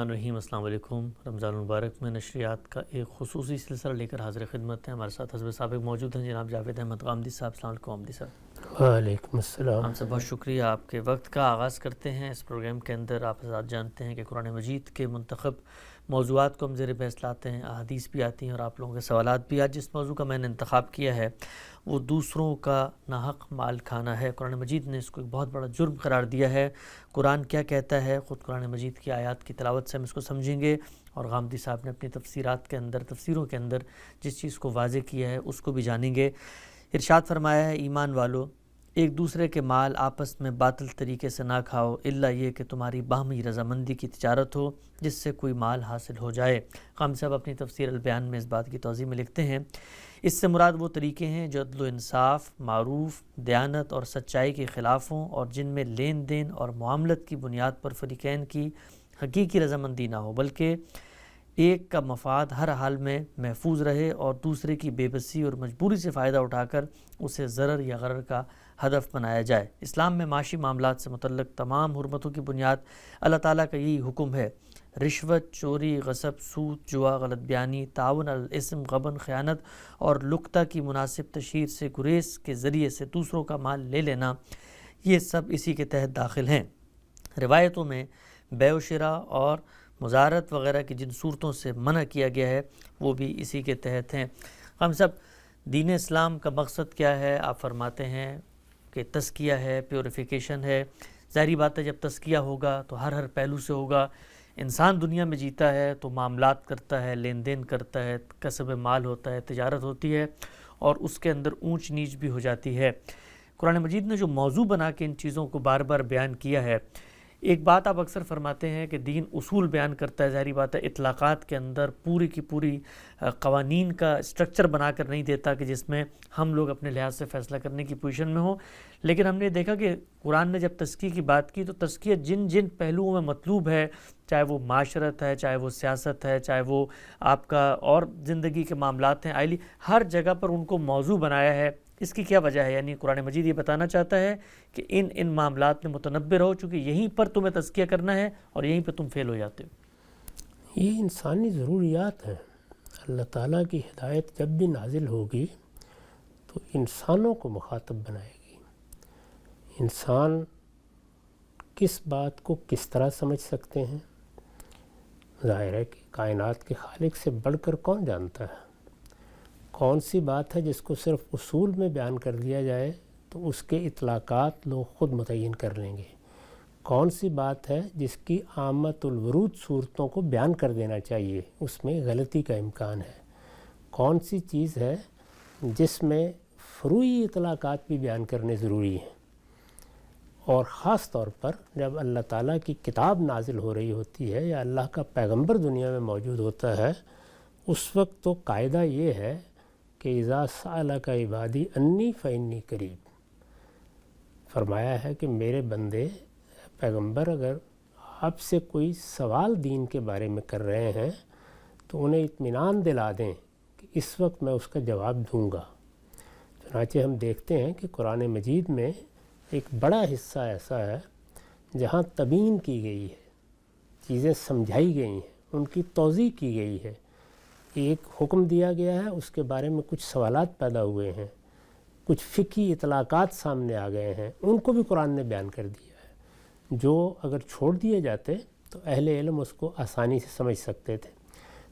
الرحمن الرحیم۔ السلام علیکم۔ رمضان المبارک میں نشریات کا ایک خصوصی سلسلہ لے کر حاضر خدمت ہیں۔ ہمارے ساتھ حزب سابق موجود ہیں جناب جاوید احمد غامدی صاحب۔ السلام علیکم غامدی صاحب۔ وعلیکم السلام۔ ہم سے بہت شکریہ۔ آپ کے وقت کا آغاز کرتے ہیں۔ اس پروگرام کے اندر آپ حضرات جانتے ہیں کہ قرآن مجید کے منتخب موضوعات کو ہم زیر بحث لاتے ہیں، احادیث بھی آتی ہیں اور آپ لوگوں کے سوالات بھی۔ آج جس موضوع کا میں نے انتخاب کیا ہے وہ دوسروں کا ناحق مال کھانا ہے۔ قرآن مجید نے اس کو ایک بہت بڑا جرم قرار دیا ہے۔ قرآن کیا کہتا ہے، خود قرآن مجید کی آیات کی تلاوت سے ہم اس کو سمجھیں گے، اور غامدی صاحب نے اپنی تفسیروں کے اندر جس چیز کو واضح کیا ہے اس کو بھی جانیں گے۔ ارشاد فرمایا ہے، ایمان والو ایک دوسرے کے مال آپس میں باطل طریقے سے نہ کھاؤ، الا یہ کہ تمہاری باہمی رضامندی کی تجارت ہو جس سے کوئی مال حاصل ہو جائے۔ غامدی صاحب اپنی تفسیر البیان میں اس بات کی توضیح میں لکھتے ہیں، اس سے مراد وہ طریقے ہیں جو عدل و انصاف، معروف، دیانت اور سچائی کے خلاف ہوں، اور جن میں لین دین اور معاملت کی بنیاد پر فریقین کی حقیقی رضامندی نہ ہو، بلکہ ایک کا مفاد ہر حال میں محفوظ رہے اور دوسرے کی بے بسی اور مجبوری سے فائدہ اٹھا کر اسے ضرر یا غرر کا ہدف بنایا جائے۔ اسلام میں معاشی معاملات سے متعلق تمام حرمتوں کی بنیاد اللہ تعالیٰ کا یہی حکم ہے۔ رشوت، چوری، غصب، سود، جوا، غلط بیانی، تعاون علی الاسم، غبن، خیانت اور لقطہ کی مناسب تشہیر سے گریز کے ذریعے سے دوسروں کا مال لے لینا، یہ سب اسی کے تحت داخل ہیں۔ روایتوں میں بیع و شراء اور مزارت وغیرہ کی جن صورتوں سے منع کیا گیا ہے وہ بھی اسی کے تحت ہیں۔ ہم سب دین اسلام کا مقصد کیا ہے؟ آپ فرماتے ہیں کہ تزکیہ ہے، پیوریفیکیشن ہے۔ ظاہری بات ہے جب تزکیہ ہوگا تو ہر پہلو سے ہوگا۔ انسان دنیا میں جیتا ہے تو معاملات کرتا ہے، لین دین کرتا ہے، کسب مال ہوتا ہے، تجارت ہوتی ہے، اور اس کے اندر اونچ نیچ بھی ہو جاتی ہے۔ قرآن مجید نے جو موضوع بنا کے ان چیزوں کو بار بار بیان کیا ہے، ایک بات آپ اکثر فرماتے ہیں کہ دین اصول بیان کرتا ہے، ظاہری بات ہے اطلاقات کے اندر پوری کی پوری قوانین کا اسٹرکچر بنا کر نہیں دیتا کہ جس میں ہم لوگ اپنے لحاظ سے فیصلہ کرنے کی پوزیشن میں ہوں۔ لیکن ہم نے دیکھا کہ قرآن نے جب تزکیے کی بات کی تو تزکیہ جن پہلوؤں میں مطلوب ہے، چاہے وہ معاشرت ہے، چاہے وہ سیاست ہے، چاہے وہ آپ کا اور زندگی کے معاملات ہیں، آئلی ہر جگہ پر ان کو موضوع بنایا ہے۔ اس کی کیا وجہ ہے؟ یعنی قرآن مجید یہ بتانا چاہتا ہے کہ ان معاملات میں متنبہ رہو، چونکہ یہیں پر تمہیں تزکیہ کرنا ہے اور یہیں پہ تم فیل ہو جاتے ہو۔ یہ انسانی ضروریات ہیں۔ اللہ تعالیٰ کی ہدایت جب بھی نازل ہوگی تو انسانوں کو مخاطب بنائے گی۔ انسان کس بات کو کس طرح سمجھ سکتے ہیں؟ ظاہر ہے کہ کائنات کے خالق سے بڑھ کر کون جانتا ہے؟ کون سی بات ہے جس کو صرف اصول میں بیان کر دیا جائے تو اس کے اطلاقات لوگ خود متعین کر لیں گے؟ کون سی بات ہے جس کی عامت الورود صورتوں کو بیان کر دینا چاہیے، اس میں غلطی کا امکان ہے؟ کون سی چیز ہے جس میں فروعی اطلاقات بھی بیان کرنے ضروری ہیں؟ اور خاص طور پر جب اللہ تعالیٰ کی کتاب نازل ہو رہی ہوتی ہے یا اللہ کا پیغمبر دنیا میں موجود ہوتا ہے، اس وقت تو قاعدہ یہ ہے کہ اذا سألک عبادی انی فانی قریب۔ فرمایا ہے کہ میرے بندے پیغمبر اگر آپ سے کوئی سوال دین کے بارے میں کر رہے ہیں تو انہیں اطمینان دلا دیں کہ اس وقت میں اس کا جواب دوں گا۔ چنانچہ ہم دیکھتے ہیں کہ قرآن مجید میں ایک بڑا حصہ ایسا ہے جہاں تبیین کی گئی ہے، چیزیں سمجھائی گئی ہیں، ان کی توضیح کی گئی ہے۔ ایک حکم دیا گیا ہے، اس کے بارے میں کچھ سوالات پیدا ہوئے ہیں، کچھ فقہی اطلاقات سامنے آ گئے ہیں، ان کو بھی قرآن نے بیان کر دیا ہے، جو اگر چھوڑ دیے جاتے تو اہل علم اس کو آسانی سے سمجھ سکتے تھے۔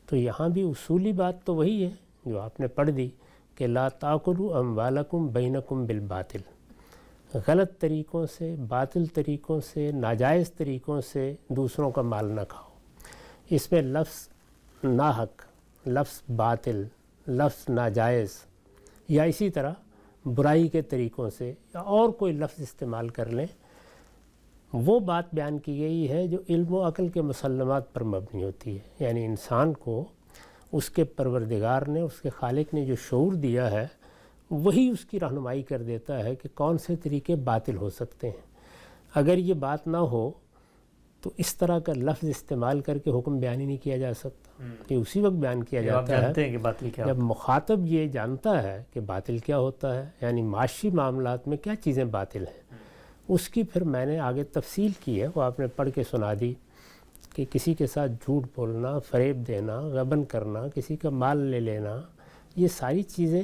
تو یہاں بھی اصولی بات تو وہی ہے جو آپ نے پڑھ دی کہ لا تاکلوا اموالکم بینکم بالباطل، غلط طریقوں سے، باطل طریقوں سے، ناجائز طریقوں سے دوسروں کا مال نہ کھاؤ۔ اس میں لفظ ناحق، لفظ باطل، لفظ ناجائز، یا اسی طرح برائی کے طریقوں سے یا اور کوئی لفظ استعمال کر لیں، وہ بات بیان کی گئی ہے جو علم و عقل کے مسلمات پر مبنی ہوتی ہے۔ یعنی انسان کو اس کے پروردگار نے، اس کے خالق نے جو شعور دیا ہے وہی اس کی رہنمائی کر دیتا ہے کہ کون سے طریقے باطل ہو سکتے ہیں۔ اگر یہ بات نہ ہو تو اس طرح کا لفظ استعمال کر کے حکم بیان ہی نہیں کیا جا سکتا، کہ اسی وقت بیان کیا جاتا ہے جب مخاطب یہ جانتا ہے کہ باطل کیا ہوتا ہے، یعنی معاشی معاملات میں کیا چیزیں باطل ہیں۔ اس کی پھر میں نے آگے تفصیل کی ہے، وہ آپ نے پڑھ کے سنا دی کہ کسی کے ساتھ جھوٹ بولنا، فریب دینا، غبن کرنا، کسی کا مال لے لینا، یہ ساری چیزیں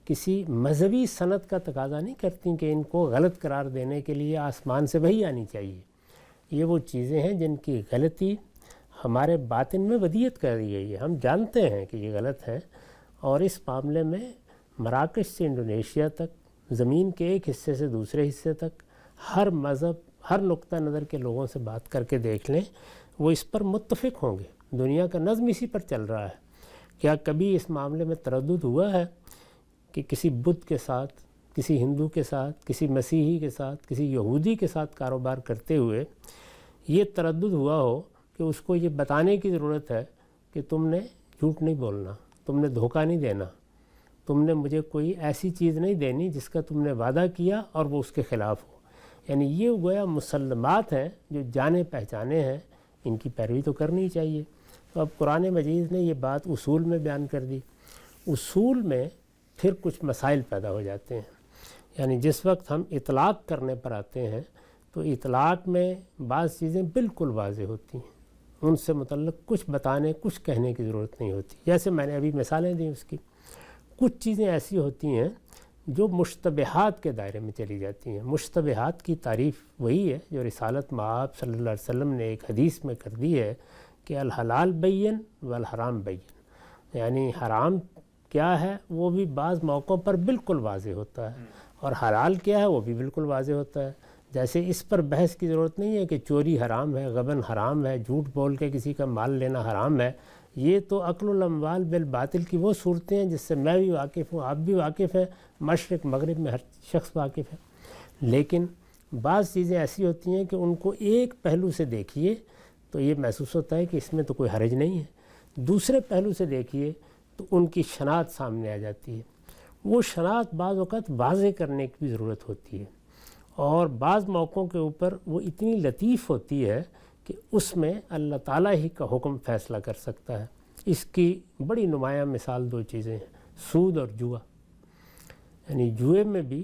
کسی مذہبی سند کا تقاضا نہیں کرتی کہ ان کو غلط قرار دینے کے لیے آسمان سے وحی آنی چاہیے۔ یہ وہ چیزیں ہیں جن کی غلطی ہمارے باطن میں ودیت کر دی گئی ہے، ہم جانتے ہیں کہ یہ غلط ہے، اور اس معاملے میں مراکش سے انڈونیشیا تک، زمین کے ایک حصے سے دوسرے حصے تک، ہر مذہب، ہر نقطہ نظر کے لوگوں سے بات کر کے دیکھ لیں، وہ اس پر متفق ہوں گے۔ دنیا کا نظم اسی پر چل رہا ہے۔ کیا کبھی اس معاملے میں تردد ہوا ہے کہ کسی بدھ کے ساتھ، کسی ہندو کے ساتھ، کسی مسیحی کے ساتھ، کسی یہودی کے ساتھ کاروبار کرتے ہوئے یہ تردد ہوا ہو کہ اس کو یہ بتانے کی ضرورت ہے کہ تم نے جھوٹ نہیں بولنا، تم نے دھوکہ نہیں دینا، تم نے مجھے کوئی ایسی چیز نہیں دینی جس کا تم نے وعدہ کیا اور وہ اس کے خلاف ہو؟ یعنی یہ گویا مسلمات ہیں جو جانے پہچانے ہیں، ان کی پیروی تو کرنی چاہیے۔ تو اب قرآن مجید نے یہ بات اصول میں بیان کر دی۔ اصول میں پھر کچھ مسائل پیدا ہو جاتے ہیں، یعنی جس وقت ہم اطلاق کرنے پر آتے ہیں تو اطلاق میں بعض چیزیں بالکل واضح ہوتی ہیں، ان سے متعلق کچھ بتانے، کچھ کہنے کی ضرورت نہیں ہوتی۔ جیسے میں نے ابھی مثالیں دیں اس کی، کچھ چیزیں ایسی ہوتی ہیں جو مشتبہات کے دائرے میں چلی جاتی ہیں۔ مشتبہات کی تعریف وہی ہے جو رسالت مآب صلی اللہ علیہ وسلم نے ایک حدیث میں کر دی ہے کہ الحلال بین والحرام بین، یعنی حرام کیا ہے وہ بھی بعض موقعوں پر بالکل واضح ہوتا ہے، اور حلال کیا ہے وہ بھی بالکل واضح ہوتا ہے۔ جیسے اس پر بحث کی ضرورت نہیں ہے کہ چوری حرام ہے، غبن حرام ہے، جھوٹ بول کے کسی کا مال لینا حرام ہے۔ یہ تو اکل الاموال بالباطل کی وہ صورتیں ہیں جس سے میں بھی واقف ہوں، آپ بھی واقف ہیں، مشرق مغرب میں ہر شخص واقف ہے۔ لیکن بعض چیزیں ایسی ہوتی ہیں کہ ان کو ایک پہلو سے دیکھیے تو یہ محسوس ہوتا ہے کہ اس میں تو کوئی حرج نہیں ہے، دوسرے پہلو سے دیکھیے تو ان کی شناخت سامنے آ جاتی ہے۔ وہ شناخت بعض اوقات واضح کرنے کی بھی ضرورت ہوتی ہے، اور بعض موقعوں کے اوپر وہ اتنی لطیف ہوتی ہے کہ اس میں اللہ تعالیٰ ہی کا حکم فیصلہ کر سکتا ہے۔ اس کی بڑی نمایاں مثال دو چیزیں ہیں، سود اور جوا۔ یعنی جوئے میں بھی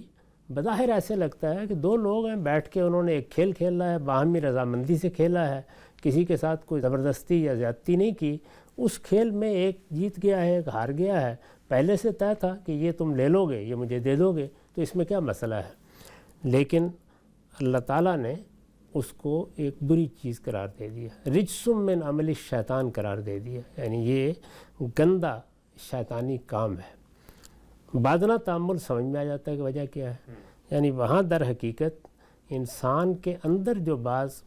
بظاہر ایسے لگتا ہے کہ دو لوگ ہیں، بیٹھ کے انہوں نے ایک کھیل کھیلا ہے، باہمی رضامندی سے کھیلا ہے، کسی کے ساتھ کوئی زبردستی یا زیادتی نہیں کی۔ اس کھیل میں ایک جیت گیا ہے، ایک ہار گیا ہے، پہلے سے طے تھا کہ یہ تم لے لو گے، یہ مجھے دے دو گے، تو اس میں کیا مسئلہ ہے؟ لیکن اللہ تعالیٰ نے اس کو ایک بری چیز قرار دے دیا، رجس من عمل الشیطان قرار دے دیا، یعنی یہ گندا شیطانی کام ہے۔ بادنہ تأمل سمجھ میں آ جاتا ہے کہ وجہ کیا ہے۔ یعنی وہاں در حقیقت انسان کے اندر جو بعض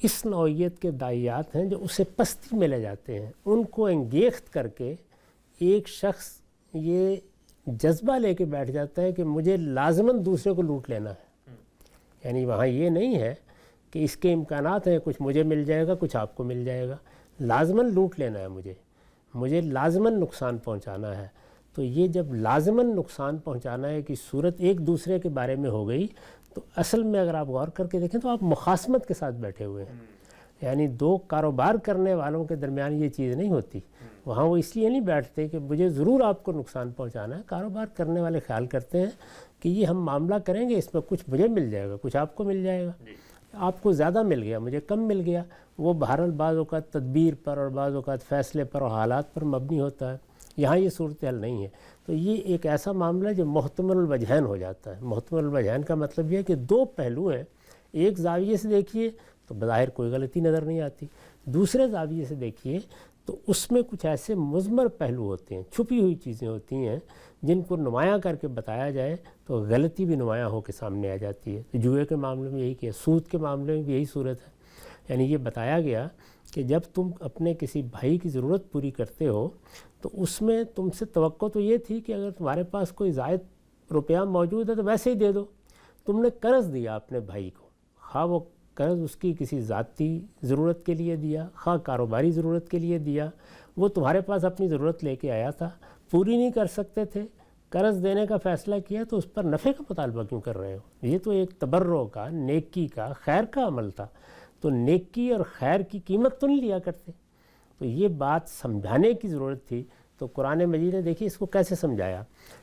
اس نوعیت کے داعیات ہیں جو اسے پستی میں لے جاتے ہیں، ان کو انگیخت کر کے ایک شخص یہ جذبہ لے کے بیٹھ جاتا ہے کہ مجھے لازماً دوسرے کو لوٹ لینا ہے۔ یعنی وہاں یہ نہیں ہے کہ اس کے امکانات ہیں، کچھ مجھے مل جائے گا، کچھ آپ کو مل جائے گا، لازماً لوٹ لینا ہے، مجھے لازماً نقصان پہنچانا ہے۔ تو یہ جب لازماً نقصان پہنچانا ہے کہ صورت ایک دوسرے کے بارے میں ہو گئی، تو اصل میں اگر آپ غور کر کے دیکھیں تو آپ مخاصمت کے ساتھ بیٹھے ہوئے ہیں۔ یعنی دو کاروبار کرنے والوں کے درمیان یہ چیز نہیں ہوتی۔ وہاں وہ اس لیے نہیں بیٹھتے کہ مجھے ضرور آپ کو نقصان پہنچانا ہے۔ کاروبار کرنے والے خیال کرتے ہیں کہ یہ ہم معاملہ کریں گے، اس میں کچھ مجھے مل جائے گا، کچھ آپ کو مل جائے گا، آپ کو زیادہ مل گیا، مجھے کم مل گیا۔ وہ بہرحال بعض اوقات تدبیر پر اور بعض اوقات فیصلے پر اور حالات پر مبنی ہوتا ہے۔ یہاں یہ صورتحال نہیں ہے۔ تو یہ ایک ایسا معاملہ ہے جو محتمل الوجہین ہو جاتا ہے۔ محتمل الوجہین کا مطلب یہ ہے کہ دو پہلو ہیں، ایک زاویے سے دیکھیے تو بظاہر کوئی غلطی نظر نہیں آتی، دوسرے زاویے سے دیکھیے تو اس میں کچھ ایسے مضمر پہلو ہوتے ہیں، چھپی ہوئی چیزیں ہوتی ہیں جن کو نمایاں کر کے بتایا جائے تو غلطی بھی نمایاں ہو کے سامنے آ جاتی ہے۔ تو جوئے کے معاملے میں یہی کیا، سود کے معاملے میں بھی یہی صورت ہے۔ یعنی یہ بتایا گیا کہ جب تم اپنے کسی بھائی کی ضرورت پوری کرتے ہو تو اس میں تم سے توقع تو یہ تھی کہ اگر تمہارے پاس کوئی زائد روپیہ موجود ہے تو ویسے ہی دے دو۔ تم نے قرض دیا اپنے بھائی کو، خواہ وہ قرض اس کی کسی ذاتی ضرورت کے لیے دیا، خواہ کاروباری ضرورت کے لیے دیا، وہ تمہارے پاس اپنی ضرورت لے کے آیا تھا، پوری نہیں کر سکتے تھے، قرض دینے کا فیصلہ کیا تو اس پر نفع کا مطالبہ کیوں کر رہے ہو؟ یہ تو ایک تبرع کا، نیکی کا، خیر کا عمل تھا، تو نیکی اور خیر کی قیمت تو نہیں لیا کرتے۔ تو یہ بات سمجھانے کی ضرورت تھی۔ تو قرآن مجید نے دیکھیے اس کو کیسے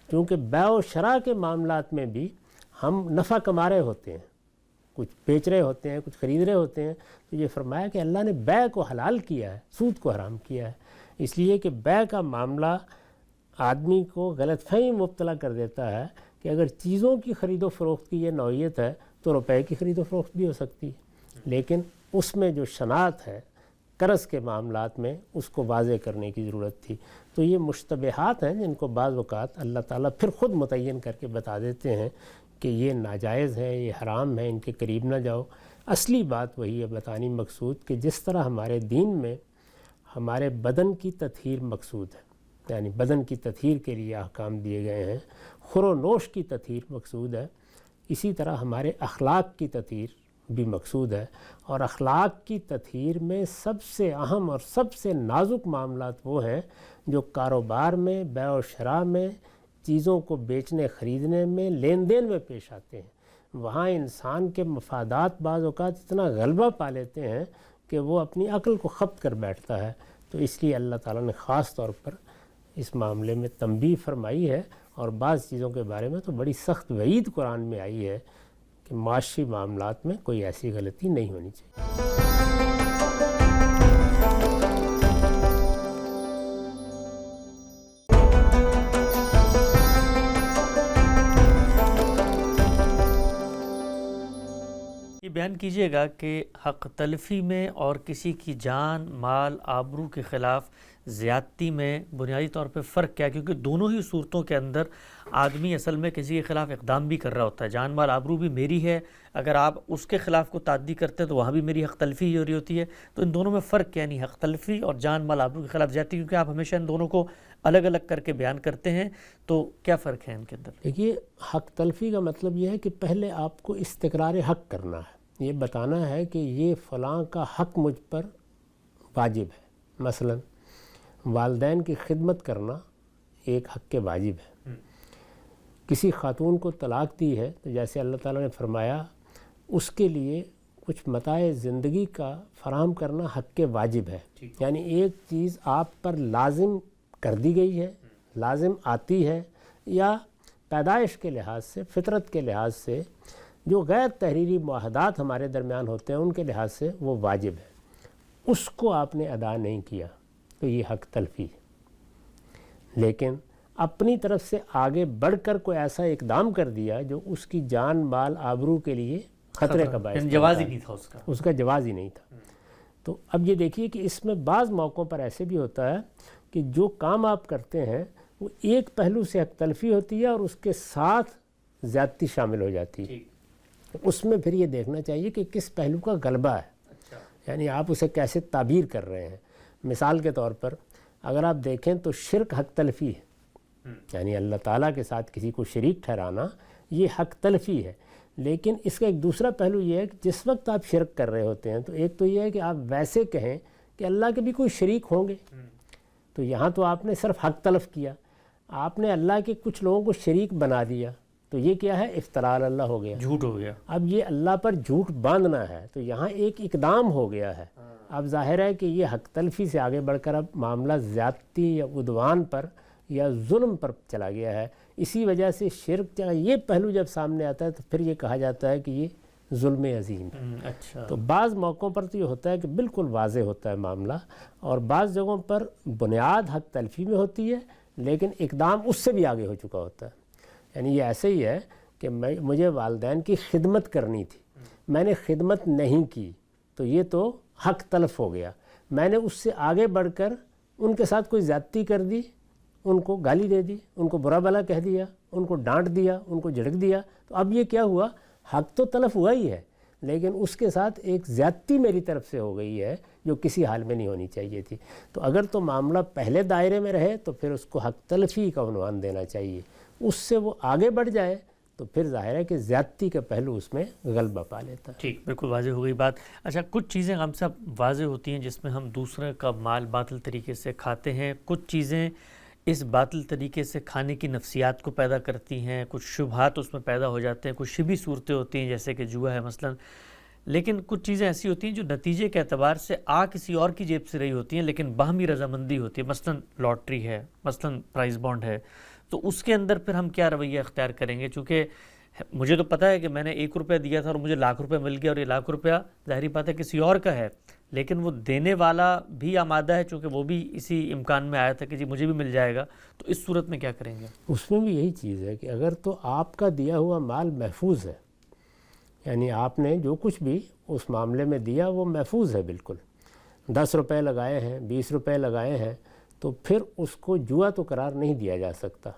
کیونکہ بیع و شراء کے معاملات میں بھی ہم نفع کما رہے ہوتے ہیں، کچھ بیچ رہے ہوتے ہیں، کچھ خرید رہے ہوتے ہیں، تو یہ فرمایا کہ اللہ نے بیع کو حلال کیا ہے، سود کو حرام کیا ہے، اس لیے کہ بیع کا معاملہ آدمی کو غلط فہمی مبتلا کر دیتا ہے کہ اگر چیزوں کی خرید و فروخت کی یہ نوعیت ہے تو روپے کی خرید و فروخت بھی ہو سکتی ہے، لیکن اس میں جو شناعت ہے قرض کے معاملات میں اس کو واضح کرنے کی ضرورت تھی۔ تو یہ مشتبہات ہیں جن کو بعض اوقات اللہ تعالیٰ پھر خود متعین کر کے بتا دیتے ہیں کہ یہ ناجائز ہے، یہ حرام ہے، ان کے قریب نہ جاؤ۔ اصلی بات وہی ہے بتانی مقصود کہ جس طرح ہمارے دین میں ہمارے بدن کی تطہیر مقصود ہے، یعنی بدن کی تطہیر کے لیے احکام دیے گئے ہیں، خور و نوش کی تطہیر مقصود ہے، اسی طرح ہمارے اخلاق کی تطہیر بھی مقصود ہے، اور اخلاق کی تطہیر میں سب سے اہم اور سب سے نازک معاملات وہ ہیں جو کاروبار میں، بیع و شراء میں، چیزوں کو بیچنے خریدنے میں، لین دین میں پیش آتے ہیں۔ وہاں انسان کے مفادات بعض اوقات اتنا غلبہ پا لیتے ہیں کہ وہ اپنی عقل کو خبط کر بیٹھتا ہے، تو اس لیے اللہ تعالیٰ نے خاص طور پر اس معاملے میں تنبیہ فرمائی ہے، اور بعض چیزوں کے بارے میں تو بڑی سخت وعید قرآن میں آئی ہے کہ معاشی معاملات میں کوئی ایسی غلطی نہیں ہونی چاہیے۔ یہ بیان کیجیے گا کہ حق تلفی میں اور کسی کی جان، مال، آبرو کے خلاف زیادتی میں بنیادی طور پہ فرق کیا ہے؟ کیونکہ دونوں ہی صورتوں کے اندر آدمی اصل میں کسی کے خلاف اقدام بھی کر رہا ہوتا ہے، جان مال آبرو بھی میری ہے، اگر آپ اس کے خلاف کو تعدی کرتے ہیں تو وہاں بھی میری حق تلفی ہو رہی ہوتی ہے۔ تو ان دونوں میں فرق کیا نہیں، حق تلفی اور جان مال آبرو کے خلاف زیادتی، کیونکہ آپ ہمیشہ ان دونوں کو الگ الگ کر کے بیان کرتے ہیں، تو کیا فرق ہے ان کے اندر؟ دیکھیے، حق تلفی کا مطلب یہ ہے کہ پہلے آپ کو استقرار حق کرنا ہے، یہ بتانا ہے کہ یہ فلاں کا حق مجھ پر واجب ہے۔ مثلا والدین کی خدمت کرنا ایک حق کے واجب ہے۔ کسی خاتون کو طلاق دی ہے تو جیسے اللہ تعالیٰ نے فرمایا اس کے لیے کچھ متاع زندگی کا فراہم کرنا حق کے واجب ہے، یعنی ایک چیز آپ پر لازم کر دی گئی ہے، لازم آتی ہے، یا پیدائش کے لحاظ سے، فطرت کے لحاظ سے جو غیر تحریری معاہدات ہمارے درمیان ہوتے ہیں ان کے لحاظ سے وہ واجب ہے، اس کو آپ نے ادا نہیں کیا تو یہ حق تلفی ہے۔ لیکن اپنی طرف سے آگے بڑھ کر کوئی ایسا اقدام کر دیا جو اس کی جان مال آبرو کے لیے خطرے کا باعث جواز ہی نہیں تھا، اس کا جواز ہی نہیں تھا۔ تو اب یہ دیکھیے کہ اس میں بعض موقعوں پر ایسے بھی ہوتا ہے کہ جو کام آپ کرتے ہیں وہ ایک پہلو سے حق تلفی ہوتی ہے اور اس کے ساتھ زیادتی شامل ہو جاتی ہے، اس میں پھر یہ دیکھنا چاہیے کہ کس پہلو کا غلبہ ہے، یعنی آپ اسے کیسے تعبیر کر رہے ہیں۔ مثال کے طور پر اگر آپ دیکھیں تو شرک حق تلفی ہے، یعنی اللہ تعالیٰ کے ساتھ کسی کو شریک ٹھہرانا یہ حق تلفی ہے، لیکن اس کا ایک دوسرا پہلو یہ ہے کہ جس وقت آپ شرک کر رہے ہوتے ہیں تو ایک تو یہ ہے کہ آپ ویسے کہیں کہ اللہ کے بھی کوئی شریک ہوں گے، تو یہاں تو آپ نے صرف حق تلف کیا، آپ نے اللہ کے کچھ لوگوں کو شریک بنا دیا، تو یہ کیا ہے؟ افتراء اللہ ہو گیا، جھوٹ ہو گیا۔ اب یہ اللہ پر جھوٹ باندھنا ہے تو یہاں ایک اقدام ہو گیا ہے۔ اب ظاہر ہے کہ یہ حق تلفی سے آگے بڑھ کر اب معاملہ زیادتی یا عدوان پر یا ظلم پر چلا گیا ہے، اسی وجہ سے شرک یہ پہلو جب سامنے آتا ہے تو پھر یہ کہا جاتا ہے کہ یہ ظلم عظیم ہے۔ اچھا، تو بعض موقعوں پر تو یہ ہوتا ہے کہ بالکل واضح ہوتا ہے معاملہ، اور بعض جگہوں پر بنیاد حق تلفی میں ہوتی ہے لیکن اقدام اس سے بھی آگے ہو چکا ہوتا ہے۔ یعنی یہ ایسے ہی ہے کہ مجھے والدین کی خدمت کرنی تھی، میں نے خدمت نہیں کی تو یہ تو حق تلف ہو گیا، میں نے اس سے آگے بڑھ کر ان کے ساتھ کوئی زیادتی کر دی، ان کو گالی دے دی، ان کو برا بھلا کہہ دیا، ان کو ڈانٹ دیا، ان کو جھڑک دیا، تو اب یہ کیا ہوا؟ حق تو تلف ہوا ہی ہے لیکن اس کے ساتھ ایک زیادتی میری طرف سے ہو گئی ہے جو کسی حال میں نہیں ہونی چاہیے تھی۔ تو اگر تو معاملہ پہلے دائرے میں رہے تو پھر اس کو حق تلفی کا عنوان دینا چاہیے، اس سے وہ آگے بڑھ جائے تو پھر ظاہر ہے کہ زیادتی کا پہلو اس میں غلبہ پا لیتا ہے۔ ٹھیک، بالکل واضح ہو گئی بات۔ اچھا، کچھ چیزیں ہم سب واضح ہوتی ہیں جس میں ہم دوسرے کا مال باطل طریقے سے کھاتے ہیں، کچھ چیزیں اس باطل طریقے سے کھانے کی نفسیات کو پیدا کرتی ہیں، کچھ شبہات اس میں پیدا ہو جاتے ہیں، کچھ شبی صورتیں ہوتی ہیں جیسے کہ جوا ہے مثلا، لیکن کچھ چیزیں ایسی ہوتی ہیں جو نتیجے کے اعتبار سے کسی اور کی جیب سے رہی ہوتی ہیں لیکن باہمی رضامندی ہوتی ہے، مثلا لاٹری ہے، مثلا پرائز بانڈ ہے، تو اس کے اندر پھر ہم کیا رویہ اختیار کریں گے؟ چونکہ مجھے تو پتہ ہے کہ میں نے 1 روپیہ دیا تھا اور مجھے لاکھ روپے مل گیا، اور یہ لاکھ روپیہ ظاہری بات ہے کسی اور کا ہے، لیکن وہ دینے والا بھی آمادہ ہے چونکہ وہ بھی اسی امکان میں آیا تھا کہ جی مجھے بھی مل جائے گا، تو اس صورت میں کیا کریں گے؟ اس میں بھی یہی چیز ہے کہ اگر تو آپ کا دیا ہوا مال محفوظ ہے، یعنی آپ نے جو کچھ بھی اس معاملے میں دیا وہ محفوظ ہے، بالکل 10 روپے لگائے ہیں، 20 روپے لگائے ہیں، تو پھر اس کو جوا تو قرار نہیں دیا جا سکتا،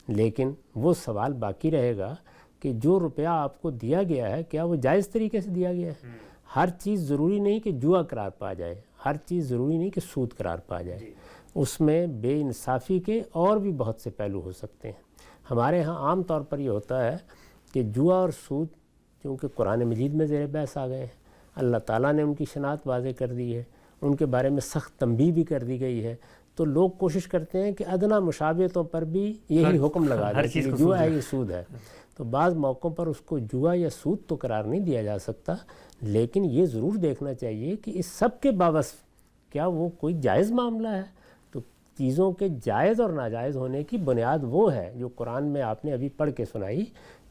لیکن وہ سوال باقی رہے گا کہ جو روپیہ آپ کو دیا گیا ہے کیا وہ جائز طریقے سے دیا گیا ہے؟ ہر چیز ضروری نہیں کہ جوا قرار پا جائے، ہر چیز ضروری نہیں کہ سود قرار پا جائے، اس میں بے انصافی کے اور بھی بہت سے پہلو ہو سکتے ہیں۔ ہمارے ہاں عام طور پر یہ ہوتا ہے کہ جوا اور سود چونکہ قرآن مجید میں زیر بحث آ گئے ہیں، اللہ تعالیٰ نے ان کی شناخت واضح کر دی ہے، ان کے بارے میں سخت تنبیہ بھی کر دی گئی ہے، تو لوگ کوشش کرتے ہیں کہ ادنا مشابہتوں پر بھی یہی حکم لگا دیں کہ یہ جوا ہے، یہ سود ہے۔ تو بعض موقعوں پر اس کو جوا یا سود تو قرار نہیں دیا جا سکتا، لیکن یہ ضرور دیکھنا چاہیے کہ اس سب کے باوجود کیا وہ کوئی جائز معاملہ ہے؟ تو چیزوں کے جائز اور ناجائز ہونے کی بنیاد وہ ہے جو قرآن میں آپ نے ابھی پڑھ کے سنائی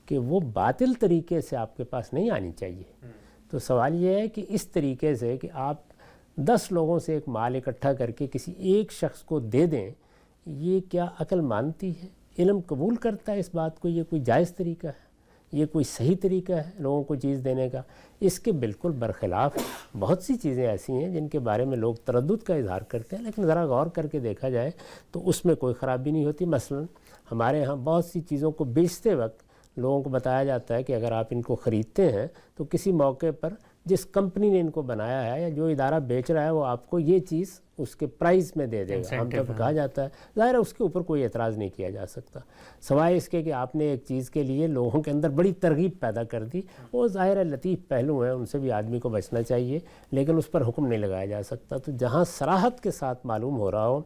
کہ وہ باطل طریقے سے آپ کے پاس نہیں آنی چاہیے۔ تو سوال یہ ہے کہ اس طریقے سے کہ آپ 10 لوگوں سے ایک مال اکٹھا کر کے کسی ایک شخص کو دے دیں، یہ کیا عقل مانتی ہے؟ علم قبول کرتا ہے اس بات کو؟ یہ کوئی جائز طریقہ ہے؟ یہ کوئی صحیح طریقہ ہے لوگوں کو چیز دینے کا؟ اس کے بالکل برخلاف بہت سی چیزیں ایسی ہیں جن کے بارے میں لوگ تردد کا اظہار کرتے ہیں، لیکن ذرا غور کر کے دیکھا جائے تو اس میں کوئی خرابی نہیں ہوتی۔ مثلا ہمارے ہاں بہت سی چیزوں کو بیچتے وقت لوگوں کو بتایا جاتا ہے کہ اگر آپ ان کو خریدتے ہیں تو کسی موقع پر جس کمپنی نے ان کو بنایا ہے یا جو ادارہ بیچ رہا ہے وہ آپ کو یہ چیز اس کے پرائز میں دے دے گا، عام طور پر کہا جاتا ہے۔ ظاہر ہے اس کے اوپر کوئی اعتراض نہیں کیا جا سکتا، سوائے اس کے کہ آپ نے ایک چیز کے لیے لوگوں کے اندر بڑی ترغیب پیدا کر دی، وہ ظاہر ہے لطیف پہلو ہیں، ان سے بھی آدمی کو بچنا چاہیے، لیکن اس پر حکم نہیں لگایا جا سکتا۔ تو جہاں صراحت کے ساتھ معلوم ہو رہا ہو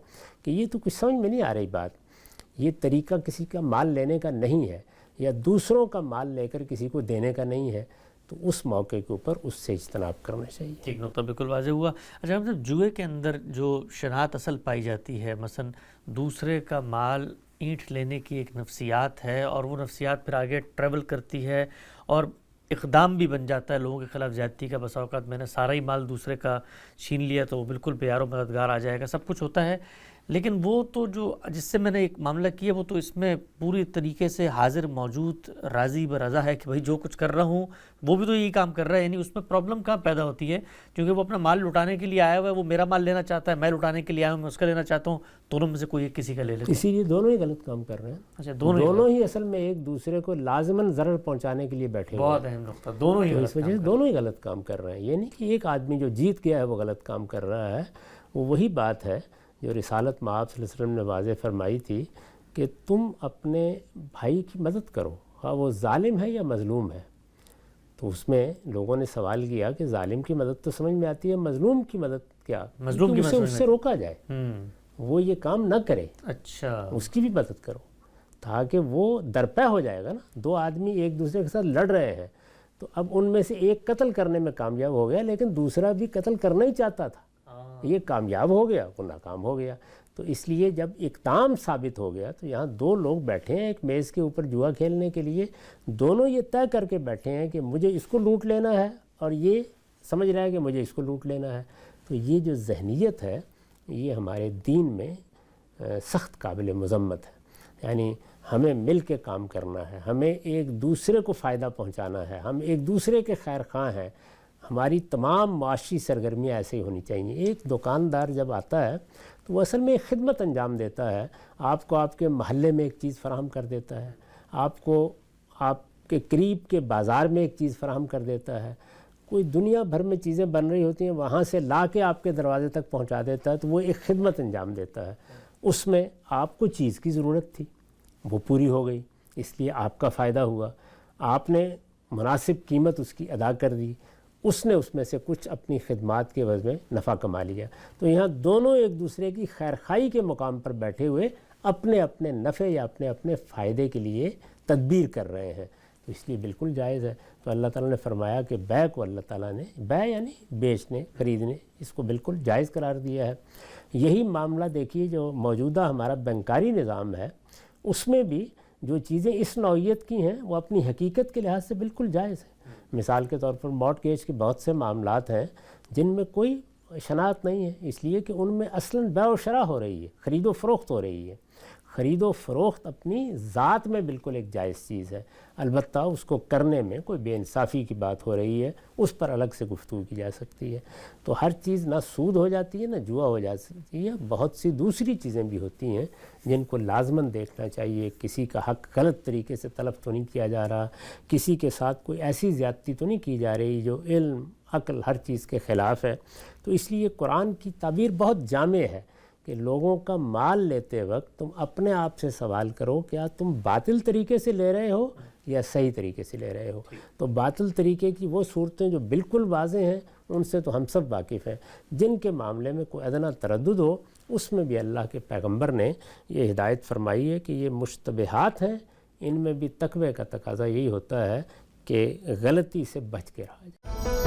کہ یہ تو کچھ سمجھ میں نہیں آ رہی بات، یہ طریقہ کسی کا مال لینے کا نہیں ہے یا دوسروں کا مال لے کر کسی کو دینے کا نہیں ہے، تو اس موقع کے اوپر اس سے اجتناب کرنا چاہیے۔ ٹھیک، نقطہ بالکل واضح ہوا۔ اچھا مطلب جوئے کے اندر جو شناخت اصل پائی جاتی ہے، مثلا دوسرے کا مال اینٹ لینے کی ایک نفسیات ہے، اور وہ نفسیات پھر آگے ٹریول کرتی ہے اور اقدام بھی بن جاتا ہے لوگوں کے خلاف زیادتی کا۔ بسا اوقات میں نے سارا ہی مال دوسرے کا چھین لیا تو وہ بالکل بے یار و مددگار آ جائے گا، سب کچھ ہوتا ہے، لیکن وہ تو جو جس سے میں نے ایک معاملہ کیا وہ تو اس میں پوری طریقے سے حاضر موجود راضی برضا ہے کہ بھائی جو کچھ کر رہا ہوں وہ بھی تو یہی کام کر رہا ہے، یعنی اس میں پرابلم کہاں پیدا ہوتی ہے؟ کیونکہ وہ اپنا مال لٹانے کے لیے آیا ہوا ہے، وہ میرا مال لینا چاہتا ہے، میں لٹانے کے لیے آیا ہوں، میں اس کا لینا چاہتا ہوں، دونوں میں سے کوئی ایک کسی کا لے لیتا ہوں۔ اسی لیے دونوں ہی غلط کام کر رہے ہیں۔ اچھا، دونوں ہی اصل میں ایک دوسرے کو لازماً ضرر پہنچانے کے لیے بیٹھے ہوئے ہیں۔ بہت اہم نقطہ، دونوں ہی اس وجہ سے دونوں ہی غلط کام کر رہے ہیں۔ یہ نہیں کہ ایک آدمی جو جیت گیا ہے وہ غلط کام کر رہا ہے، وہ وہی بات ہے جو رسالت مآب صلی اللہ علیہ وسلم نے واضح فرمائی تھی کہ تم اپنے بھائی کی مدد کرو، ہاں وہ ظالم ہے یا مظلوم ہے۔ تو اس میں لوگوں نے سوال کیا کہ ظالم کی مدد تو سمجھ میں آتی ہے، مظلوم کی مدد کیا؟ مظلوم کی اس سے روکا جائے، وہ یہ کام نہ کرے، اچھا اس کی بھی مدد کرو تاکہ وہ درپے ہو جائے گا نا۔ دو آدمی ایک دوسرے کے ساتھ لڑ رہے ہیں تو اب ان میں سے ایک قتل کرنے میں کامیاب ہو گیا، لیکن دوسرا بھی قتل کرنا ہی چاہتا تھا، یہ کامیاب ہو گیا، وہ ناکام ہو گیا۔ تو اس لیے جب اقدام ثابت ہو گیا تو یہاں دو لوگ بیٹھے ہیں ایک میز کے اوپر جوا کھیلنے کے لیے، دونوں یہ طے کر کے بیٹھے ہیں کہ مجھے اس کو لوٹ لینا ہے اور یہ سمجھ رہا ہے کہ مجھے اس کو لوٹ لینا ہے۔ تو یہ جو ذہنیت ہے یہ ہمارے دین میں سخت قابل مذمت ہے، یعنی ہمیں مل کے کام کرنا ہے، ہمیں ایک دوسرے کو فائدہ پہنچانا ہے، ہم ایک دوسرے کے خیر خواہ ہیں، ہماری تمام معاشی سرگرمیاں ایسے ہی ہونی چاہیے۔ ایک دکاندار جب آتا ہے تو وہ اصل میں ایک خدمت انجام دیتا ہے، آپ کو آپ کے محلے میں ایک چیز فراہم کر دیتا ہے، آپ کو آپ کے قریب کے بازار میں ایک چیز فراہم کر دیتا ہے، کوئی دنیا بھر میں چیزیں بن رہی ہوتی ہیں وہاں سے لا کے آپ کے دروازے تک پہنچا دیتا ہے، تو وہ ایک خدمت انجام دیتا ہے۔ اس میں آپ کو چیز کی ضرورت تھی، وہ پوری ہو گئی، اس لیے آپ کا فائدہ ہوا، آپ نے مناسب قیمت اس کی ادا کر دی، اس نے اس میں سے کچھ اپنی خدمات کے عوض میں نفع کما لیا۔ تو یہاں دونوں ایک دوسرے کی خیرخواہی کے مقام پر بیٹھے ہوئے اپنے اپنے نفع یا اپنے اپنے فائدے کے لیے تدبیر کر رہے ہیں، تو اس لیے بالکل جائز ہے۔ تو اللہ تعالیٰ نے فرمایا کہ بیع کو اللہ تعالیٰ نے، بیع یعنی بیچنے خریدنے، اس کو بالکل جائز قرار دیا ہے۔ یہی معاملہ دیکھیے جو موجودہ ہمارا بینکاری نظام ہے، اس میں بھی جو چیزیں اس نوعیت کی ہیں وہ اپنی حقیقت کے لحاظ سے بالکل جائز ہیں. مثال کے طور پر مارٹگیج کے بہت سے معاملات ہیں جن میں کوئی شناخت نہیں ہے، اس لیے کہ ان میں اصلاً بیع و شرا ہو رہی ہے، خرید و فروخت ہو رہی ہے. خرید و فروخت اپنی ذات میں بالکل ایک جائز چیز ہے، البتہ اس کو کرنے میں کوئی بے انصافی کی بات ہو رہی ہے، اس پر الگ سے گفتگو کی جا سکتی ہے. تو ہر چیز نہ سود ہو جاتی ہے نہ جوا ہو جاتی ہے. بہت سی دوسری چیزیں بھی ہوتی ہیں جن کو لازماً دیکھنا چاہیے. کسی کا حق غلط طریقے سے طلب تو نہیں کیا جا رہا، کسی کے ساتھ کوئی ایسی زیادتی تو نہیں کی جا رہی جو علم عقل ہر چیز کے خلاف ہے. تو اس لیے قرآن کی تعبیر بہت جامع ہے کہ لوگوں کا مال لیتے وقت تم اپنے آپ سے سوال کرو کیا تم باطل طریقے سے لے رہے ہو یا صحیح طریقے سے لے رہے ہو. تو باطل طریقے کی وہ صورتیں جو بالکل واضح ہیں ان سے تو ہم سب واقف ہیں. جن کے معاملے میں کوئی ادنا تردد ہو اس میں بھی اللہ کے پیغمبر نے یہ ہدایت فرمائی ہے کہ یہ مشتبہات ہیں، ان میں بھی تقوی کا تقاضا یہی ہوتا ہے کہ غلطی سے بچ کے رہا جائے.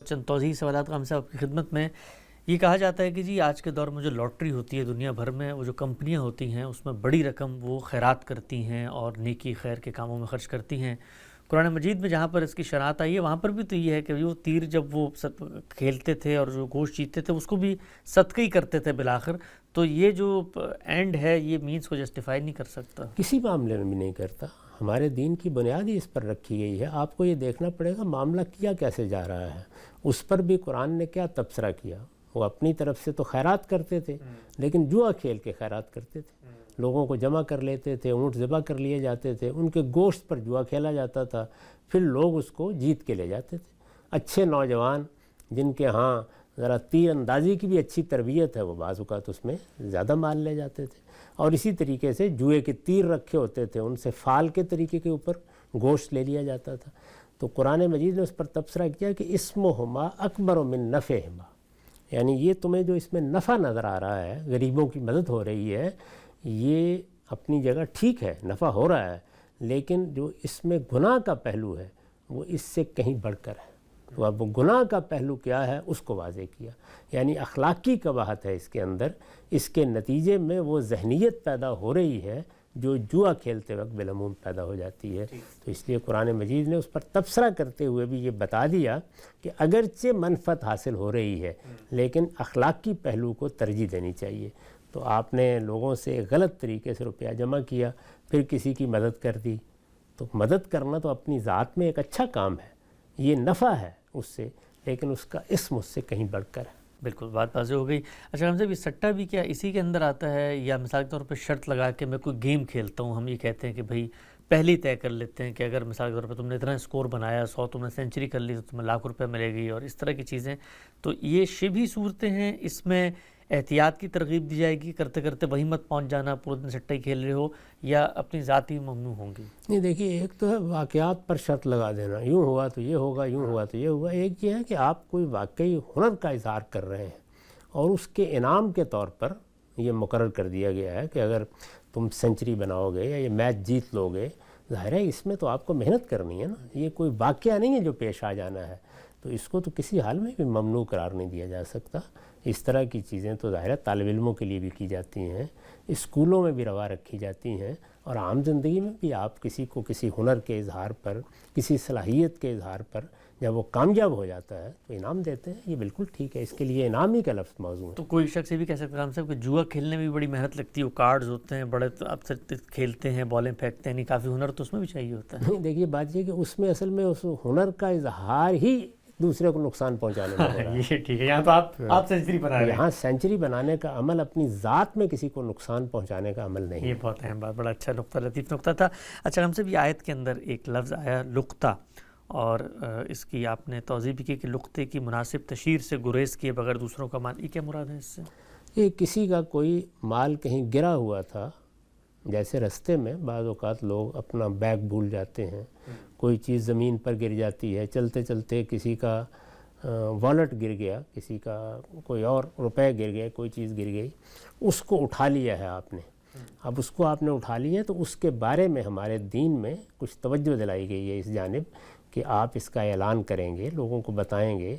چند توضیحی سوالات کا ہم سے آپ کی خدمت میں. یہ کہا جاتا ہے کہ جی آج کے دور میں جو لاٹری ہوتی ہے دنیا بھر میں، وہ جو کمپنیاں ہوتی ہیں اس میں بڑی رقم وہ خیرات کرتی ہیں اور نیکی خیر کے کاموں میں خرچ کرتی ہیں. قرآن مجید میں جہاں پر اس کی شرائط آئی ہے وہاں پر بھی تو یہ ہے کہ وہ تیر جب وہ کھیلتے تھے اور جو گوشت جیتتے تھے اس کو بھی صدقہ ہی کرتے تھے بالآخر. تو یہ جو اینڈ ہے یہ مینس کو جسٹیفائی نہیں کر سکتا، کسی معاملے میں بھی نہیں کرتا. ہمارے دین کی بنیاد ہی اس پر رکھی گئی ہے. آپ کو یہ دیکھنا پڑے گا معاملہ کیا کیسے جا رہا ہے. اس پر بھی قرآن نے کیا تبصرہ کیا. وہ اپنی طرف سے تو خیرات کرتے تھے لیکن جوا کھیل کے خیرات کرتے تھے. لوگوں کو جمع کر لیتے تھے، اونٹ ذبح کر لیے جاتے تھے، ان کے گوشت پر جوا کھیلا جاتا تھا، پھر لوگ اس کو جیت کے لے جاتے تھے. اچھے نوجوان جن کے ہاں ذرا تیر اندازی کی بھی اچھی تربیت ہے وہ بعض اوقات اس میں زیادہ مال لے جاتے تھے. اور اسی طریقے سے جوئے کے تیر رکھے ہوتے تھے، ان سے فال کے طریقے کے اوپر گوشت لے لیا جاتا تھا. تو قرآن مجید نے اس پر تبصرہ کیا کہ اسمہما اکبر من نفعہما، یعنی یہ تمہیں جو اس میں نفع نظر آ رہا ہے، غریبوں کی مدد ہو رہی ہے، یہ اپنی جگہ ٹھیک ہے، نفع ہو رہا ہے، لیکن جو اس میں گناہ کا پہلو ہے وہ اس سے کہیں بڑھ کر ہے. تو اب وہ گناہ کا پہلو کیا ہے اس کو واضح کیا، یعنی اخلاقی قباحت ہے اس کے اندر. اس کے نتیجے میں وہ ذہنیت پیدا ہو رہی ہے جو جوا کھیلتے وقت بالعموم پیدا ہو جاتی ہے. تو اس لیے قرآن مجید نے اس پر تبصرہ کرتے ہوئے بھی یہ بتا دیا کہ اگرچہ منفعت حاصل ہو رہی ہے لیکن اخلاقی پہلو کو ترجیح دینی چاہیے. تو آپ نے لوگوں سے غلط طریقے سے روپیہ جمع کیا، پھر کسی کی مدد کر دی. تو مدد کرنا تو اپنی ذات میں ایک اچھا کام ہے، یہ نفع ہے اس سے، لیکن اس کا اسم اس سے کہیں بڑھ کر ہے. بالکل بات واضح ہو گئی. اچھا ہم سے بھی سٹہ بھی کیا اسی کے اندر آتا ہے، یا مثال کے طور پہ شرط لگا کے میں کوئی گیم کھیلتا ہوں، ہم یہ کہتے ہیں کہ بھائی پہلے ہی طے کر لیتے ہیں کہ اگر مثال کے طور پہ تم نے اتنا اسکور بنایا، 100 تم نے سینچری کر لی تو تمہیں ₹1,00,000 ملے گی، اور اس طرح کی چیزیں. تو یہ شبھی صورتیں ہیں، اس میں احتیاط کی ترغیب دی جائے گی، کرتے کرتے وہی مت پہنچ جانا پورے دن سٹہ ہی کھیل رہے ہو، یا اپنی ذاتی ممنوع ہوں گی؟ نہیں دیکھیے، ایک تو ہے واقعات پر شرط لگا دینا، یوں ہوا تو یہ ہوگا، یوں ہوا تو یہ ہوگا. ایک یہ ہے کہ آپ کوئی واقعی ہنر کا اظہار کر رہے ہیں اور اس کے انعام کے طور پر یہ مقرر کر دیا گیا ہے کہ اگر تم سینچری بناؤ گے یا یہ میچ جیت لو گے، ظاہر ہے اس میں تو آپ کو محنت کرنی ہے نا. یہ کوئی واقعہ نہیں ہے جو پیش آ جانا ہے، تو اس کو تو کسی حال میں بھی ممنوع قرار نہیں دیا جا سکتا. اس طرح کی چیزیں تو ظاہر ہے طالب علموں کے لیے بھی کی جاتی ہیں، اسکولوں میں بھی روا رکھی جاتی ہیں، اور عام زندگی میں بھی آپ کسی کو کسی ہنر کے اظہار پر، کسی صلاحیت کے اظہار پر جب وہ کامیاب ہو جاتا ہے تو انعام دیتے ہیں. یہ بالکل ٹھیک ہے، اس کے لیے انعام ہی کا لفظ موضوع ہے. تو کوئی شخص یہ بھی کہہ سکتا ہے ہم صاحب کہ جوا کھیلنے میں بھی بڑی محنت لگتی ہے، وہ کارڈز ہوتے ہیں بڑے، اب سے کھیلتے ہیں، بالیں پھینکتے ہیں، کافی ہنر تو اس میں بھی چاہیے ہوتا ہے. نہیں دیکھیے، بات یہ کہ اس میں اصل میں اس ہنر کا اظہار ہی دوسرے کو نقصان پہنچانے میں ہو رہا ہے. یہ ٹھیک ہے، یہاں تو آپ سینچری بنا رہے ہیں. یہاں سینچری بنانے کا عمل اپنی ذات میں کسی کو نقصان پہنچانے کا عمل نہیں. یہ بہت اہم بات، بڑا اچھا نقطہ، لطیف نقطہ تھا. اچھا ہم سے بھی آیت کے اندر ایک لفظ آیا لقطہ، اور اس کی آپ نے توضیح بھی کی کہ لقطے کی مناسب تشہیر سے گریز کیے بغیر دوسروں کا مال. یہ کیا مراد ہے اس سے؟ یہ کسی کا کوئی مال کہیں گرا ہوا تھا، جیسے رستے میں بعض اوقات لوگ اپنا بیگ بھول جاتے ہیں، کوئی چیز زمین پر گر جاتی ہے، چلتے چلتے کسی کا والٹ گر گیا، کسی کا کوئی اور روپے گر گئے، کوئی چیز گر گئی، اس کو اٹھا لیا ہے آپ نے. اب اس کو آپ نے اٹھا لیا تو اس کے بارے میں ہمارے دین میں کچھ توجہ دلائی گئی ہے اس جانب کہ آپ اس کا اعلان کریں گے، لوگوں کو بتائیں گے،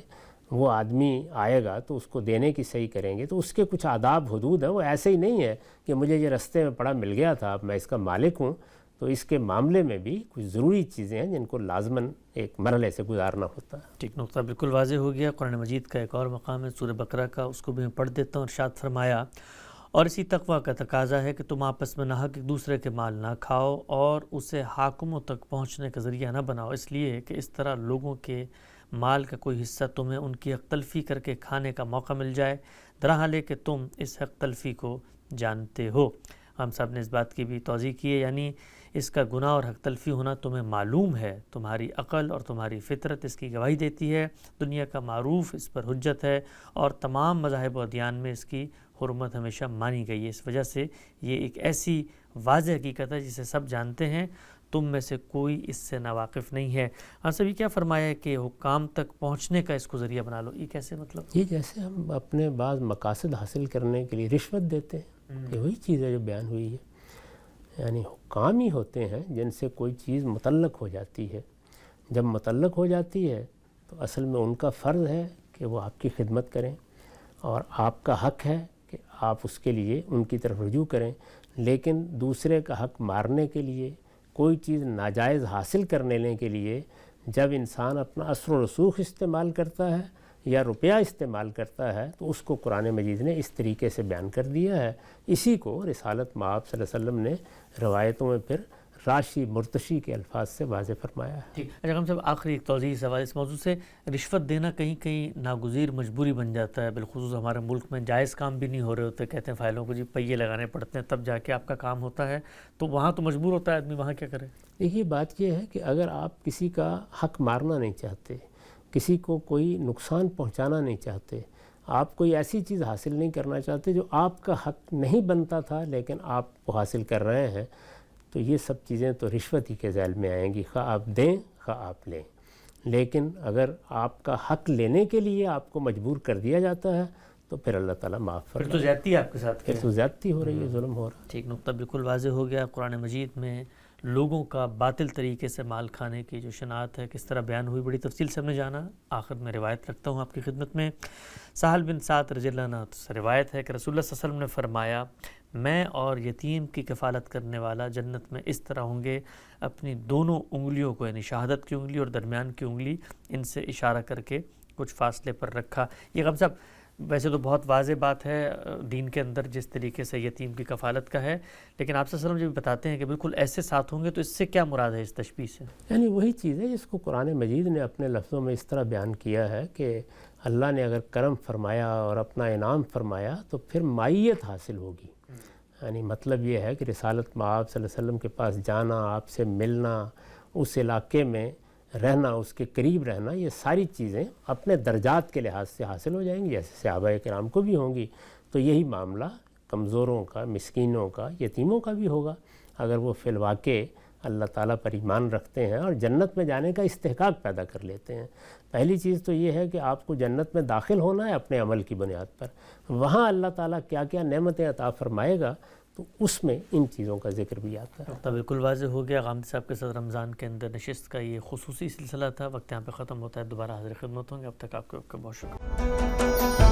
وہ آدمی آئے گا تو اس کو دینے کی صحیح کریں گے، تو اس کے کچھ آداب حدود ہیں، وہ ایسے ہی نہیں ہے کہ مجھے یہ رستے میں پڑا مل گیا تھا اب میں اس کا مالک ہوں، تو اس کے معاملے میں بھی کچھ ضروری چیزیں ہیں جن کو لازماً ایک مرحلے سے گزارنا ہوتا ہے۔ ٹھیک، نقطہ بالکل واضح ہو گیا۔ قرآن مجید کا ایک اور مقام ہے سورہ بقرہ کا، اس کو بھی میں پڑھ دیتا ہوں۔ ارشاد فرمایا، اور اسی تقویٰ کا تقاضا ہے کہ تم آپس میں ناحق ایک دوسرے کے مال نہ کھاؤ اور اسے حاکموں تک پہنچنے کا ذریعہ نہ بناؤ، اس لیے کہ اس طرح لوگوں کے مال کا کوئی حصہ تمہیں ان کی حق تلفی کر کے کھانے کا موقع مل جائے، درحال ہے کہ تم اس حق تلفی کو جانتے ہو۔ ہم صاحب نے اس بات کی بھی توضیح کی ہے، یعنی اس کا گناہ اور حق تلفی ہونا تمہیں معلوم ہے، تمہاری عقل اور تمہاری فطرت اس کی گواہی دیتی ہے، دنیا کا معروف اس پر حجت ہے اور تمام مذاہب و ادیان میں اس کی حرمت ہمیشہ مانی گئی ہے۔ اس وجہ سے یہ ایک ایسی واضح حقیقت ہے جسے سب جانتے ہیں، تم میں سے کوئی اس سے ناواقف نہیں ہے۔ ہاں سبھی کیا فرمایا ہے کہ حکام تک پہنچنے کا اس کو ذریعہ بنا لو، یہ کیسے مطلب؟ یہ جیسے ہم اپنے بعض مقاصد حاصل کرنے کے لیے رشوت دیتے ہیں، یہ وہی چیز ہے جو بیان ہوئی ہے، یعنی حکام ہی ہوتے ہیں جن سے کوئی چیز متعلق ہو جاتی ہے، جب متعلق ہو جاتی ہے تو اصل میں ان کا فرض ہے کہ وہ آپ کی خدمت کریں اور آپ کا حق ہے کہ آپ اس کے لیے ان کی طرف رجوع کریں، لیکن دوسرے کا حق مارنے کے لیے، کوئی چیز ناجائز حاصل کرنے کے لیے جب انسان اپنا اثر و رسوخ استعمال کرتا ہے یا روپیہ استعمال کرتا ہے تو اس کو قرآن مجید نے اس طریقے سے بیان کر دیا ہے۔ اسی کو رسالت مآب صلی اللہ علیہ وسلم نے روایتوں میں پھر راشی مرتشی کے الفاظ سے واضح فرمایا ہے۔ ٹھیک، اچھا ہم صاحب آخری ایک توضیحی سوال اس موضوع سے، رشوت دینا کہیں کہیں ناگزیر مجبوری بن جاتا ہے، بالخصوص ہمارے ملک میں جائز کام بھی نہیں ہو رہے ہوتے، کہتے ہیں فائلوں کو جی پہیے لگانے پڑتے ہیں تب جا کے آپ کا کام ہوتا ہے، تو وہاں تو مجبور ہوتا ہے آدمی، وہاں کیا کرے؟ دیکھیے بات یہ ہے کہ اگر آپ کسی کا حق مارنا نہیں چاہتے، کسی کو کوئی نقصان پہنچانا نہیں چاہتے، آپ کوئی ایسی چیز حاصل نہیں کرنا چاہتے جو آپ کا حق نہیں بنتا تھا لیکن آپ وہ حاصل کر رہے ہیں، تو یہ سب چیزیں تو رشوت ہی کے ذیل میں آئیں گی، خواہ آپ دیں خواہ آپ لیں۔ لیکن اگر آپ کا حق لینے کے لیے آپ کو مجبور کر دیا جاتا ہے تو پھر اللہ تعالیٰ معاف فرمائے، پھر تو زیادتی ہے آپ کے ساتھ، پھر تو زیادتی ہو رہی ہے، ظلم ہو رہا ہے۔ ٹھیک، نقطہ بالکل واضح ہو گیا۔ قرآن مجید میں لوگوں کا باطل طریقے سے مال کھانے کی جو شناعت ہے کس طرح بیان ہوئی، بڑی تفصیل سے ہم نے جانا۔ آخر میں روایت رکھتا ہوں آپ کی خدمت میں، سہل بن سعد رضی اللہ عنہ سے روایت ہے کہ رسول اللہ صلی اللہ علیہ وسلم نے فرمایا، میں اور یتیم کی کفالت کرنے والا جنت میں اس طرح ہوں گے، اپنی دونوں انگلیوں کو، یعنی شہادت کی انگلی اور درمیان کی انگلی، ان سے اشارہ کر کے کچھ فاصلے پر رکھا۔ یہ غم صاحب ویسے تو بہت واضح بات ہے دین کے اندر جس طریقے سے یتیم کی کفالت کا ہے، لیکن آپ صلی اللہ علیہ وسلم جب بتاتے ہیں کہ بالکل ایسے ساتھ ہوں گے، تو اس سے کیا مراد ہے اس تشبیہ سے؟ یعنی وہی چیز ہے جس کو قرآن مجید نے اپنے لفظوں میں اس طرح بیان کیا ہے کہ اللہ نے اگر کرم فرمایا اور اپنا انعام فرمایا تو پھر مائیت حاصل ہوگی، یعنی مطلب یہ ہے کہ رسالت مآب صلی اللہ علیہ وسلم کے پاس جانا، آپ سے ملنا، اس علاقے میں رہنا، اس کے قریب رہنا، یہ ساری چیزیں اپنے درجات کے لحاظ سے حاصل ہو جائیں گی، جیسے صحابہ کرام کو بھی ہوں گی۔ تو یہی معاملہ کمزوروں کا، مسکینوں کا، یتیموں کا بھی ہوگا اگر وہ فی الواقع اللہ تعالیٰ پر ایمان رکھتے ہیں اور جنت میں جانے کا استحقاق پیدا کر لیتے ہیں۔ پہلی چیز تو یہ ہے کہ آپ کو جنت میں داخل ہونا ہے اپنے عمل کی بنیاد پر، وہاں اللہ تعالیٰ کیا کیا نعمتیں عطا فرمائے گا تو اس میں ان چیزوں کا ذکر بھی آتا ہے۔ تو بالکل واضح ہو گیا۔ غامدی صاحب کے ساتھ رمضان کے اندر نشست کا یہ خصوصی سلسلہ تھا، وقت یہاں پہ ختم ہوتا ہے، دوبارہ حاضر خدمت ہوں گے، اب تک آپ کو بہت شکریہ۔